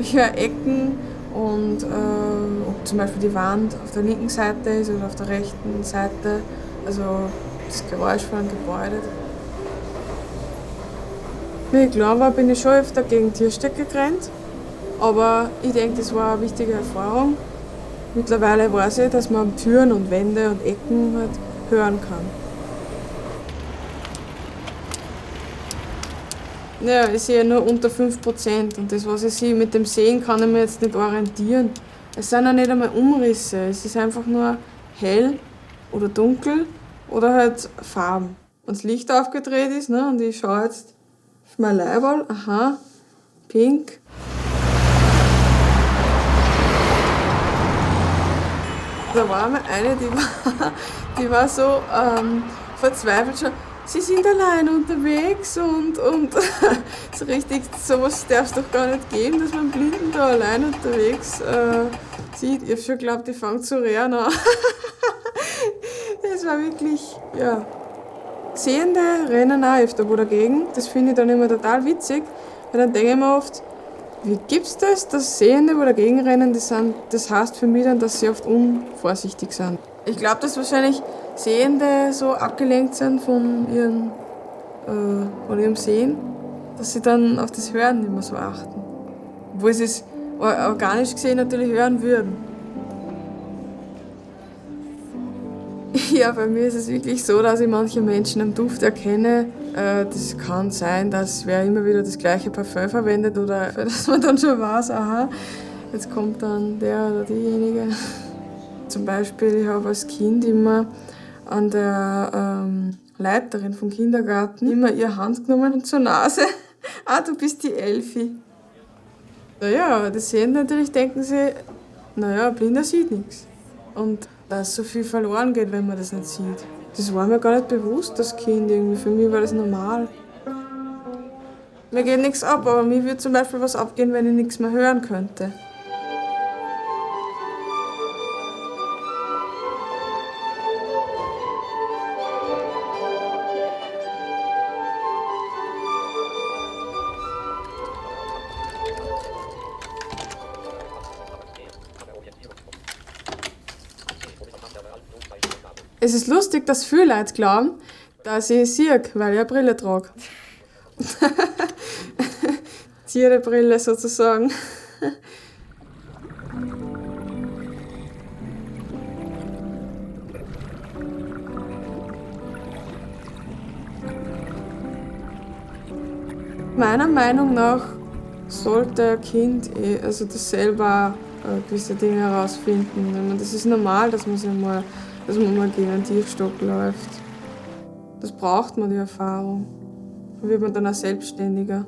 Ich höre Ecken und ob zum Beispiel die Wand auf der linken Seite ist oder auf der rechten Seite. Also das Geräusch von einem Gebäude. Wie ich klein war, bin ich schon öfter gegen Tierstöcke gerannt. Aber ich denke, das war eine wichtige Erfahrung. Mittlerweile weiß ich, dass man Türen und Wände und Ecken halt hören kann. Ja, ich sehe nur unter 5% und das, was ich sehe, mit dem Sehen kann ich mir jetzt nicht orientieren. Es sind ja nicht einmal Umrisse, es ist einfach nur hell oder dunkel oder halt Farben. Wenn das Licht aufgedreht ist, ne, und ich schaue jetzt auf mein Leiberl, aha, pink. Da war mal eine, die war so verzweifelt schon. Sie sind allein unterwegs und so richtig, sowas darf es doch gar nicht geben, dass man Blinden da allein unterwegs sieht. Ich habe schon geglaubt, die fangen zu rennen an. Das war wirklich, ja. Sehende rennen auch öfter wo dagegen. Das finde ich dann immer total witzig, weil dann denke ich mir oft, wie gibt's das, dass Sehende wo dagegen rennen, das heißt für mich dann, dass sie oft unvorsichtig sind. Ich glaube, dass wahrscheinlich Sehende so abgelenkt sind von ihrem Sehen, dass sie dann auf das Hören nicht mehr so achten. Obwohl sie es organisch gesehen natürlich hören würden. Ja, bei mir ist es wirklich so, dass ich manche Menschen am Duft erkenne. Das kann sein, dass wer immer wieder das gleiche Parfüm verwendet oder dass man dann schon weiß, aha, jetzt kommt dann der oder diejenige. Zum Beispiel, ich habe als Kind immer an der Leiterin vom Kindergarten immer ihre Hand genommen und zur Nase. Ah, du bist die Elfi. Naja, aber das sehen natürlich, denken sie, naja, ein Blinder sieht nichts. Und dass so viel verloren geht, wenn man das nicht sieht. Das war mir gar nicht bewusst, das Kind irgendwie. Für mich war das normal. Mir geht nichts ab, aber mir würde zum Beispiel was abgehen, wenn ich nichts mehr hören könnte. Es ist lustig, dass viele Leute glauben, dass ich sehe, weil ich eine Brille trage. Tierbrille sozusagen. Meiner Meinung nach sollte ein Kind also das selber gewisse Dinge herausfinden. Ich meine, das ist normal, dass man mal gegen einen Tiefstock läuft. Das braucht man, die Erfahrung. Dann wird man dann auch selbstständiger.